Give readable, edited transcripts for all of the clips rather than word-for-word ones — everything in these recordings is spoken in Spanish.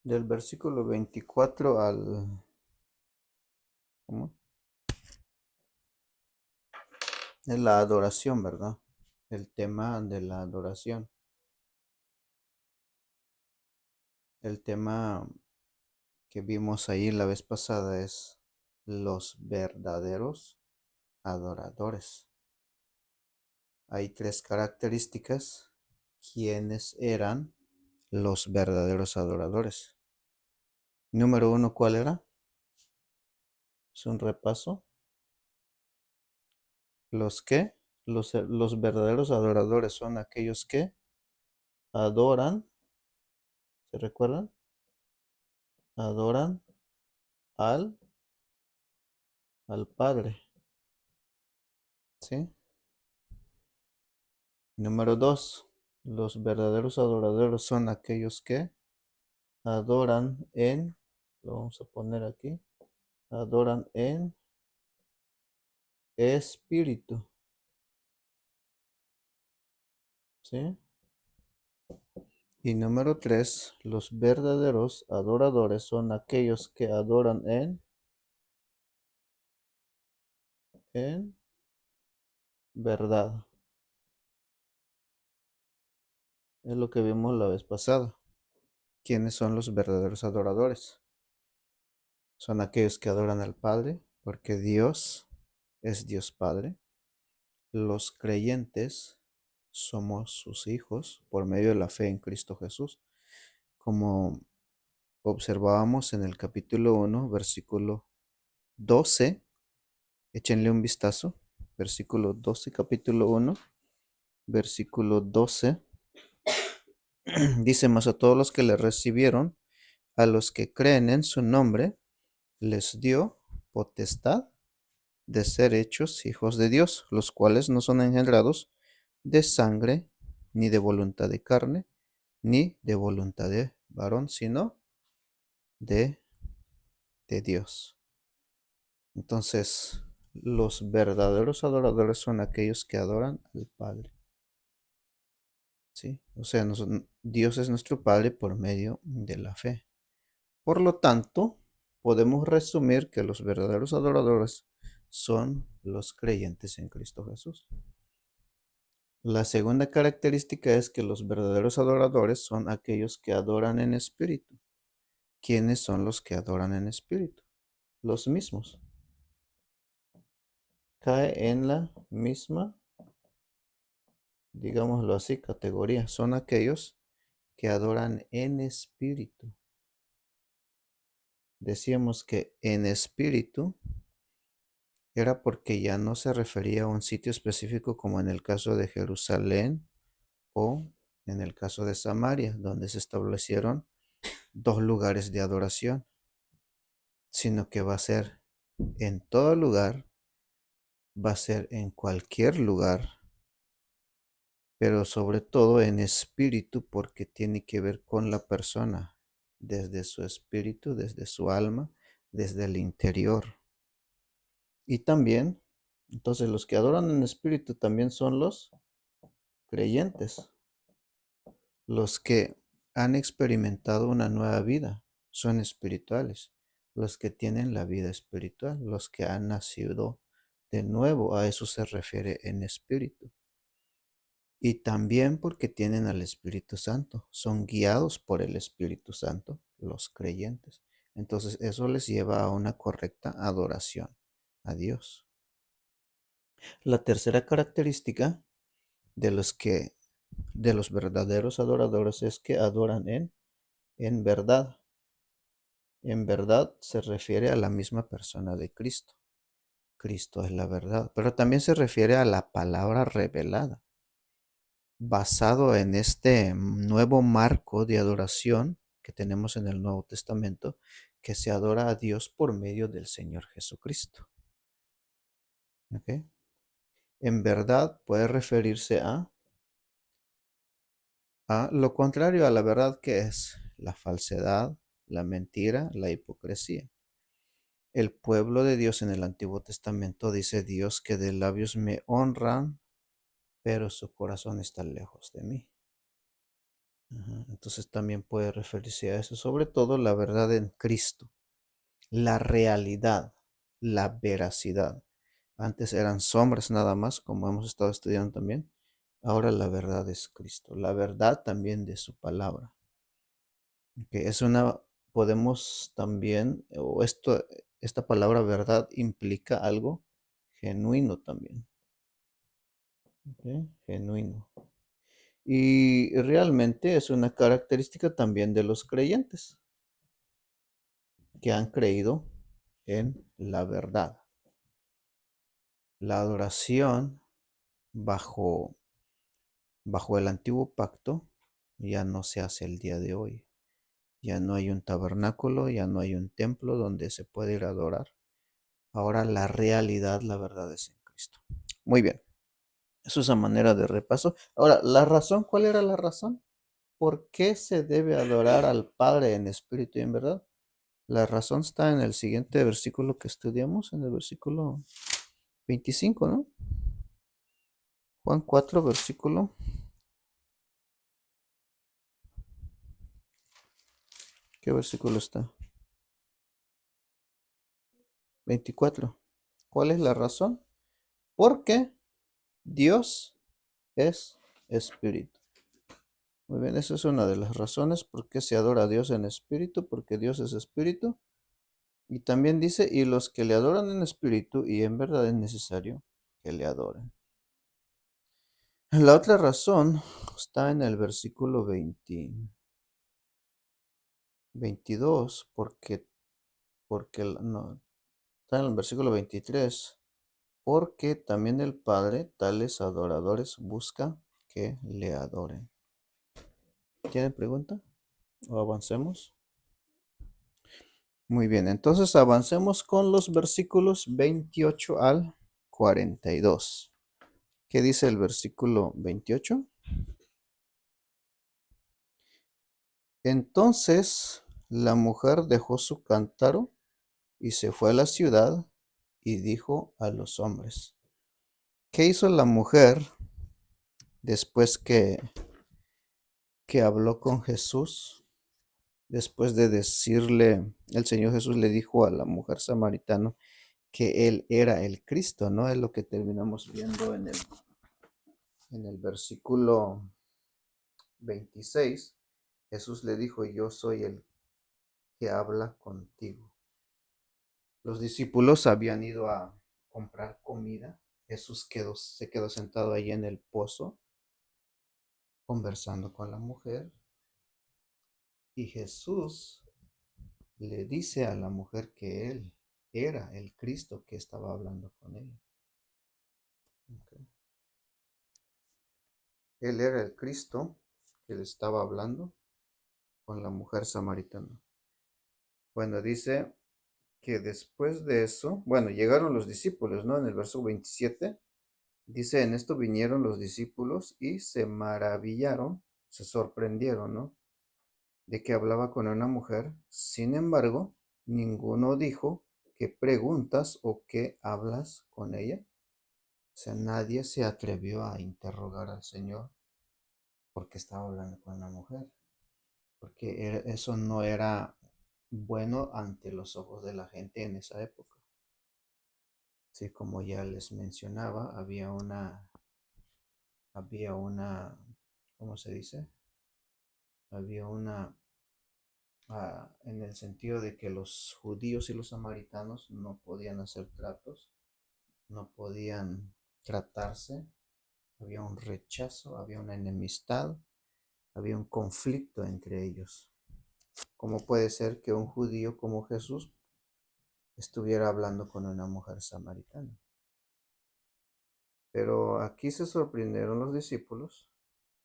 Del versículo 24 ¿cómo? Es la adoración, ¿verdad? El tema de la adoración. El tema que vimos ahí la vez pasada es los verdaderos adoradores. Hay tres características. ¿Quiénes eran los verdaderos adoradores? Número uno, ¿cuál era? Es un repaso. ¿Los qué? Los verdaderos adoradores son aquellos que adoran, ¿se recuerdan? Adoran al, al Padre, ¿sí? Número dos, los verdaderos adoradores son aquellos que adoran lo vamos a poner aquí, adoran en espíritu, ¿sí? Y número tres, los verdaderos adoradores son aquellos que adoran en verdad. Es lo que vimos la vez pasada. ¿Quiénes son los verdaderos adoradores? Son aquellos que adoran al Padre, porque Dios es Dios Padre. Los creyentes somos sus hijos por medio de la fe en Cristo Jesús, como observábamos en el capítulo 1, versículo 12. Échenle un vistazo. Versículo 12, capítulo 1, versículo 12. Dice: más a todos los que le recibieron, a los que creen en su nombre, les dio potestad de ser hechos hijos de Dios, los cuales no son engendrados de sangre, ni de voluntad de carne, ni de voluntad de varón, sino de, de Dios. Entonces, los verdaderos adoradores son aquellos que adoran al Padre. ¿Sí? O sea, Dios es nuestro Padre por medio de la fe. Por lo tanto, podemos resumir que los verdaderos adoradores son los creyentes en Cristo Jesús. La segunda característica es que los verdaderos adoradores son aquellos que adoran en espíritu. ¿Quiénes son los que adoran en espíritu? Los mismos. Cae en la misma, digámoslo así, categoría. Son aquellos que adoran en espíritu. Decíamos que en espíritu era porque ya no se refería a un sitio específico como en el caso de Jerusalén o en el caso de Samaria, donde se establecieron dos lugares de adoración, sino que va a ser en todo lugar, va a ser en cualquier lugar, pero sobre todo en espíritu porque tiene que ver con la persona, desde su espíritu, desde su alma, desde el interior. Y también, entonces los que adoran en espíritu también son los creyentes, los que han experimentado una nueva vida, son espirituales, los que tienen la vida espiritual, los que han nacido de nuevo, a eso se refiere en espíritu. Y también porque tienen al Espíritu Santo, son guiados por el Espíritu Santo, los creyentes. Entonces eso les lleva a una correcta adoración a Dios. La tercera característica de de los verdaderos adoradores es que adoran en verdad. En verdad se refiere a la misma persona de Cristo. Cristo es la verdad, pero también se refiere a la palabra revelada, basado en este nuevo marco de adoración que tenemos en el Nuevo Testamento, que se adora a Dios por medio del Señor Jesucristo. ¿Ok? En verdad puede referirse a lo contrario a la verdad, que es la falsedad, la mentira, la hipocresía. El pueblo de Dios en el Antiguo Testamento dice: Dios, que de labios me honran, pero su corazón está lejos de mí. Ajá, entonces también puede referirse a eso, sobre todo la verdad en Cristo, la realidad, la veracidad. Antes eran sombras nada más, como hemos estado estudiando también. Ahora la verdad es Cristo, la verdad también de su palabra. Que es una, podemos también, esta palabra verdad implica algo genuino también. ¿Ok? Genuino. Y realmente es una característica también de los creyentes que han creído en la verdad. La adoración bajo, bajo el antiguo pacto ya no se hace el día de hoy. Ya no hay un tabernáculo, ya no hay un templo donde se puede ir a adorar. Ahora la realidad, la verdad es en Cristo. Muy bien, eso es a manera de repaso. Ahora, la razón, ¿cuál era la razón? ¿Por qué se debe adorar al Padre en espíritu y en verdad? La razón está en el siguiente versículo que estudiamos, en el versículo 25, ¿no? Juan 4, versículo. ¿Qué versículo está? 24. ¿Cuál es la razón? Porque Dios es espíritu. Muy bien, esa es una de las razones por qué se adora a Dios en espíritu, porque Dios es espíritu. Y también dice, y los que le adoran en espíritu y en verdad es necesario que le adoren. La otra razón está en el versículo 22, no, está en el versículo 23, porque también el Padre tales adoradores busca que le adoren. ¿Tienen pregunta? ¿O avancemos? Muy bien, entonces avancemos con los versículos 28 al 42. ¿Qué dice el versículo 28? Entonces la mujer dejó su cántaro y se fue a la ciudad y dijo a los hombres. ¿Qué hizo la mujer después que habló con Jesús? Después de decirle, el Señor Jesús le dijo a la mujer samaritana que él era el Cristo, ¿no? Es lo que terminamos viendo en el versículo 26. Jesús le dijo, yo soy el que habla contigo. Los discípulos habían ido a comprar comida. Jesús se quedó sentado ahí en el pozo, conversando con la mujer. Y Jesús le dice a la mujer que él era el Cristo que estaba hablando con ella. Ok. Él era el Cristo que le estaba hablando con la mujer samaritana. Bueno, dice que después de eso, bueno, llegaron los discípulos, ¿no? En el verso 27, dice, en esto vinieron los discípulos y se maravillaron, se sorprendieron, ¿no? De que hablaba con una mujer. Sin embargo, ninguno dijo, ¿qué preguntas o qué hablas con ella? O sea, nadie se atrevió a interrogar al Señor porque estaba hablando con una mujer, porque eso no era bueno ante los ojos de la gente en esa época. Sí, como ya les mencionaba, ¿cómo se dice? Había una, en el sentido de que los judíos y los samaritanos no podían hacer tratos, no podían tratarse, había un rechazo, había una enemistad, había un conflicto entre ellos. ¿Cómo puede ser que un judío como Jesús estuviera hablando con una mujer samaritana? Pero aquí se sorprendieron los discípulos.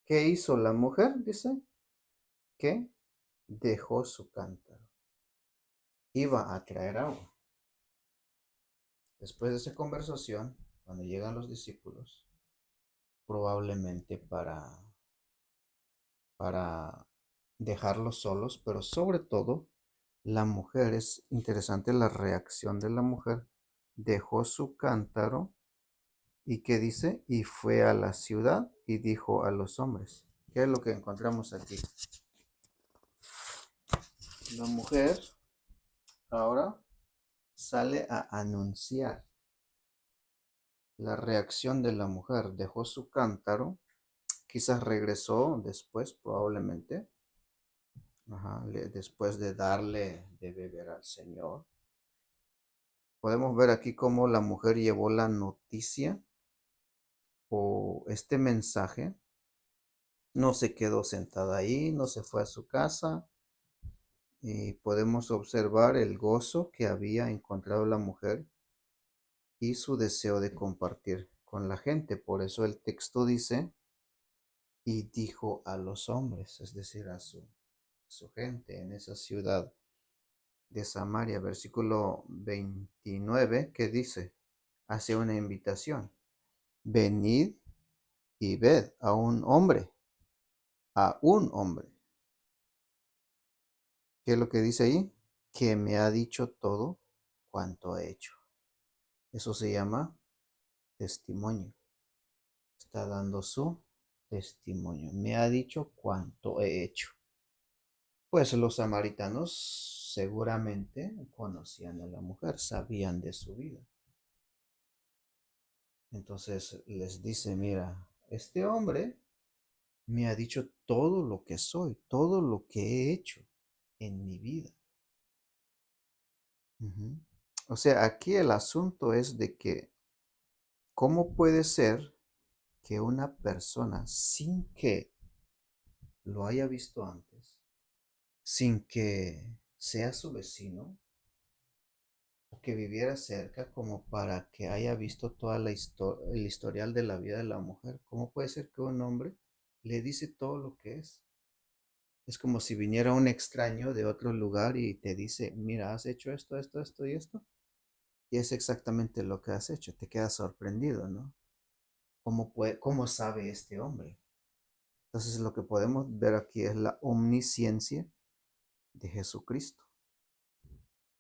¿Qué hizo la mujer? Dice que dejó su cántaro. Iba a traer agua. Después de esa conversación, cuando llegan los discípulos, probablemente para dejarlos solos, pero sobre todo la mujer, es interesante la reacción de la mujer, dejó su cántaro y ¿qué dice? Y fue a la ciudad y dijo a los hombres. ¿Qué es lo que encontramos aquí? La mujer ahora sale a anunciar la reacción de la mujer. Dejó su cántaro, quizás regresó después, probablemente, después de darle de beber al Señor. Podemos ver aquí cómo la mujer llevó la noticia o este mensaje. No se quedó sentada ahí, no se fue a su casa. Y podemos observar el gozo que había encontrado la mujer y su deseo de compartir con la gente. Por eso el texto dice, y dijo a los hombres, es decir, a su gente en esa ciudad de Samaria, versículo 29, que dice, hace una invitación, venid y ved a un hombre. ¿Qué es lo que dice ahí? Que me ha dicho todo cuanto ha hecho. Eso se llama testimonio. Está dando su testimonio. Me ha dicho cuánto he hecho. Pues los samaritanos seguramente conocían a la mujer, sabían de su vida. Entonces les dice, mira, este hombre me ha dicho todo lo que soy, todo lo que he hecho en mi vida. Ujú. O sea, aquí el asunto es de que, ¿cómo puede ser que una persona sin que lo haya visto antes, sin que sea su vecino o que viviera cerca como para que haya visto toda el historial de la vida de la mujer? ¿Cómo puede ser que un hombre le dice todo lo que es? Es como si viniera un extraño de otro lugar y te dice, mira, has hecho esto, esto, esto y esto. Y es exactamente lo que has hecho. Te quedas sorprendido, ¿no? ¿Cómo sabe este hombre? Entonces lo que podemos ver aquí es la omnisciencia de Jesucristo.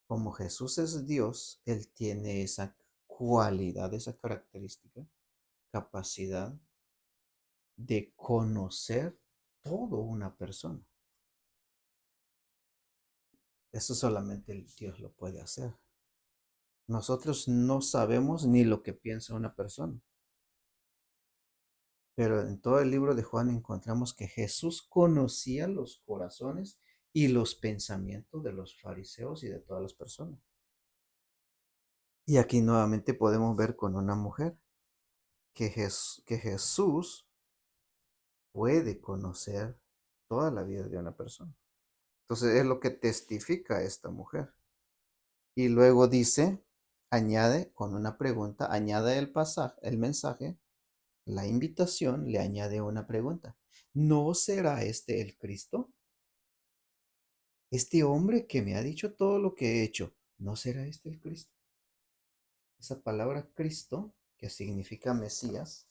Como Jesús es Dios, Él tiene esa cualidad, esa característica, capacidad de conocer todo una persona. Eso solamente el Dios lo puede hacer. Nosotros no sabemos ni lo que piensa una persona. Pero en todo el libro de Juan encontramos que Jesús conocía los corazones y los pensamientos de los fariseos y de todas las personas. Y aquí nuevamente podemos ver con una mujer que Jesús puede conocer toda la vida de una persona. Entonces es lo que testifica esta mujer. Y luego dice, añade con una pregunta, añade el mensaje, la invitación, le añade una pregunta. ¿No será este el Cristo? Este hombre que me ha dicho todo lo que he hecho, ¿no será este el Cristo? Esa palabra Cristo, que significa Mesías,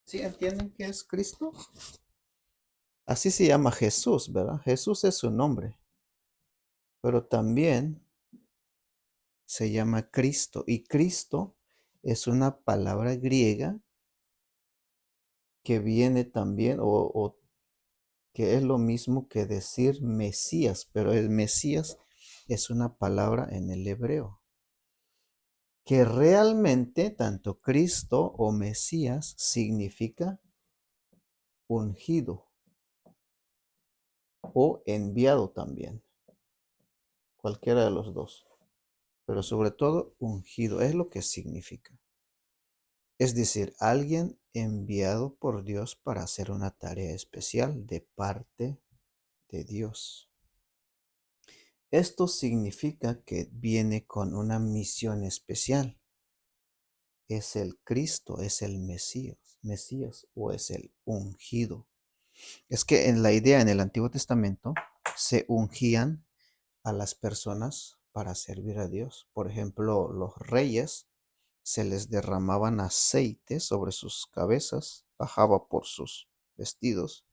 ¿sí entienden qué es Cristo? Así se llama Jesús, ¿verdad? Jesús es su nombre, pero también se llama Cristo. Y Cristo es una palabra griega que viene también, o que es lo mismo que decir Mesías, pero el Mesías es una palabra en el hebreo, que realmente tanto Cristo o Mesías significa ungido o enviado también, cualquiera de los dos, pero sobre todo ungido es lo que significa. Es decir, alguien enviado por Dios para hacer una tarea especial de parte de Dios. Esto significa que viene con una misión especial. Es el Cristo, es el Mesías o es el ungido. Es que en la idea en el Antiguo Testamento se ungían a las personas para servir a Dios. Por ejemplo, los reyes se les derramaban aceite sobre sus cabezas, bajaba por sus vestidos.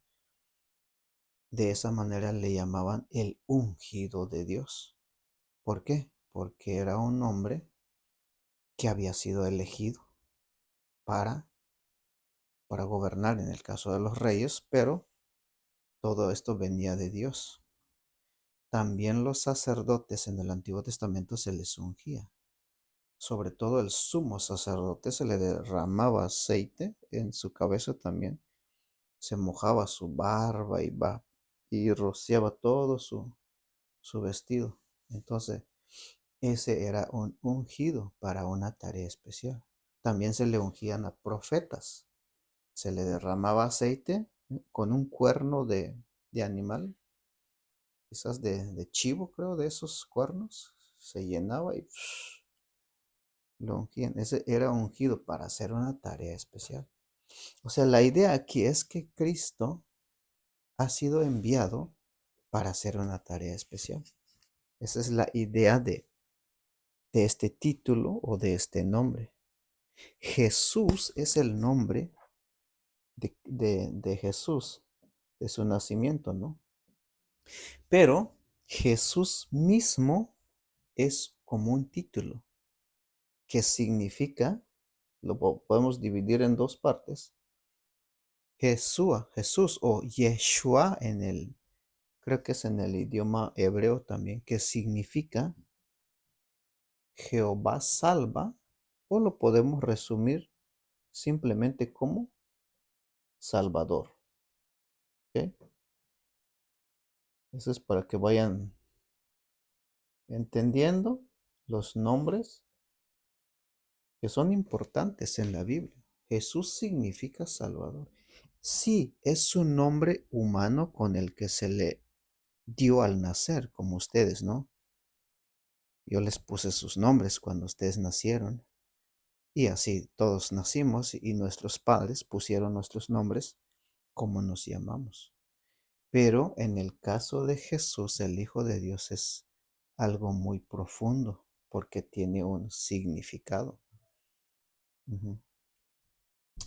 De esa manera le llamaban el ungido de Dios. ¿Por qué? Porque era un hombre que había sido elegido para, para gobernar en el caso de los reyes, pero todo esto venía de Dios. También los sacerdotes en el Antiguo Testamento se les ungía. Sobre todo el sumo sacerdote se le derramaba aceite en su cabeza también. Se mojaba su barba y rociaba todo su vestido. Entonces, ese era un ungido para una tarea especial. También se le ungían a profetas. Se le derramaba aceite con un cuerno de animal, quizás de chivo, creo, de esos cuernos. Se llenaba y lo ungían. Ese era ungido para hacer una tarea especial. O sea, la idea aquí es que Cristo ha sido enviado para hacer una tarea especial. Esa es la idea de este título o de este nombre. Jesús es el nombre de Jesús, de su nacimiento, ¿no? Pero Jesús mismo es como un título que significa, podemos dividir en dos partes, Jesús o Yeshua creo que es en el idioma hebreo también, que significa Jehová salva, o lo podemos resumir simplemente como Salvador. ¿Ok? Eso es para que vayan entendiendo los nombres que son importantes en la Biblia. Jesús significa Salvador. Sí, es un nombre humano con el que se le dio al nacer, como ustedes, ¿no? Yo les puse sus nombres cuando ustedes nacieron. Y así todos nacimos y nuestros padres pusieron nuestros nombres como nos llamamos. Pero en el caso de Jesús, el Hijo de Dios, es algo muy profundo porque tiene un significado. Ujú.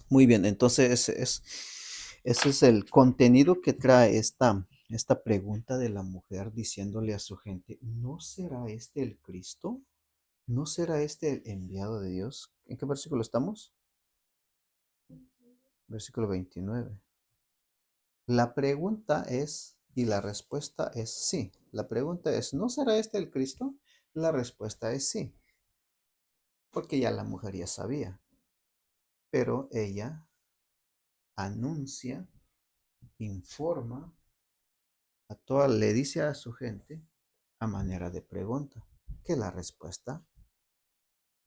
Muy bien, entonces ese es el contenido que trae esta pregunta de la mujer diciéndole a su gente, ¿no será este el Cristo? ¿No será este el enviado de Dios? ¿En qué versículo estamos? Versículo 29. La pregunta es, y la respuesta es sí. La pregunta es, ¿no será este el Cristo? La respuesta es sí, porque ya la mujer ya sabía, pero ella anuncia, informa, le dice a su gente a manera de pregunta, que la respuesta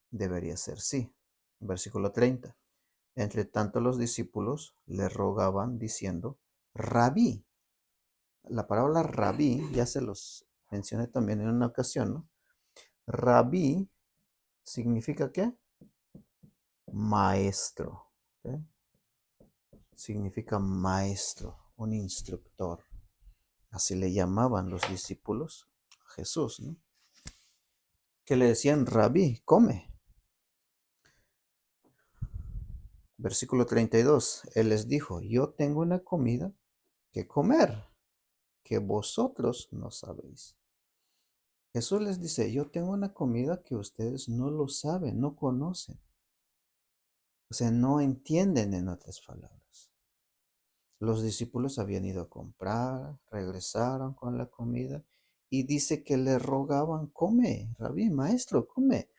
debería ser sí. Versículo 30. Entre tanto los discípulos le rogaban diciendo, Rabí. La palabra rabí, ya se los mencioné también en una ocasión, ¿no? Rabí significa ¿qué? Maestro. ¿Ok? Significa maestro, un instructor. Así le llamaban los discípulos a Jesús, ¿no? Que le decían, Rabí, come. Versículo 32. Él les dijo, yo tengo una comida que comer, que vosotros no sabéis. Jesús les dice, yo tengo una comida que ustedes no lo saben, no conocen. O sea, no entienden en otras palabras. Los discípulos habían ido a comprar, regresaron con la comida y dice que le rogaban, come, rabí, maestro, come.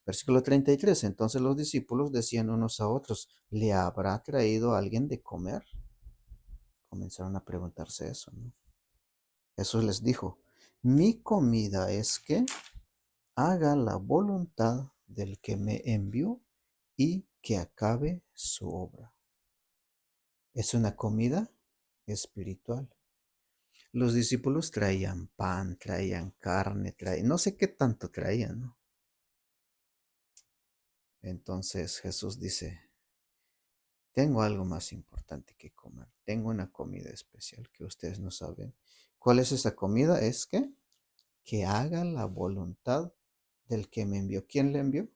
Versículo 33. Entonces los discípulos decían unos a otros, ¿le habrá traído alguien de comer? Comenzaron a preguntarse eso, ¿no? Jesús les dijo, mi comida es que haga la voluntad del que me envió y que acabe su obra. Es una comida espiritual. Los discípulos traían pan, traían carne, no sé qué tanto traían, ¿no? Entonces Jesús dice, tengo algo más importante que comer. Tengo una comida especial que ustedes no saben. ¿Cuál es esa comida? Es que haga la voluntad del que me envió. ¿Quién le envió?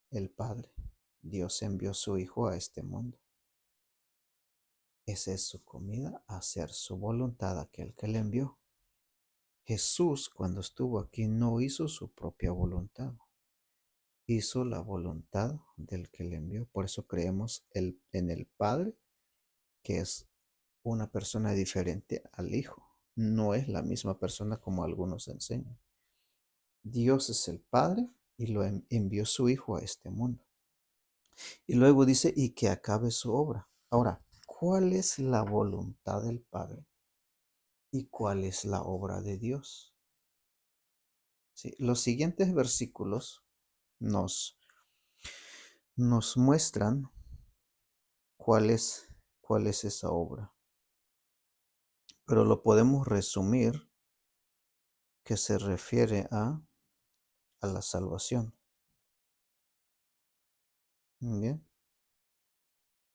El Padre. Dios envió a su Hijo a este mundo. Esa es su comida, hacer su voluntad, aquel que le envió. Jesús, cuando estuvo aquí, no hizo su propia voluntad, hizo la voluntad del que le envió. Por eso creemos en el Padre, que es una persona diferente al Hijo. No es la misma persona como algunos enseñan. Dios es el Padre y lo envió su Hijo a este mundo. Y luego dice, y que acabe su obra. Ahora, ¿cuál es la voluntad del Padre? ¿Y cuál es la obra de Dios? Sí, los siguientes versículos nos, nos muestran cuál cuál es esa obra. Pero lo podemos resumir que se refiere a la salvación. Bien.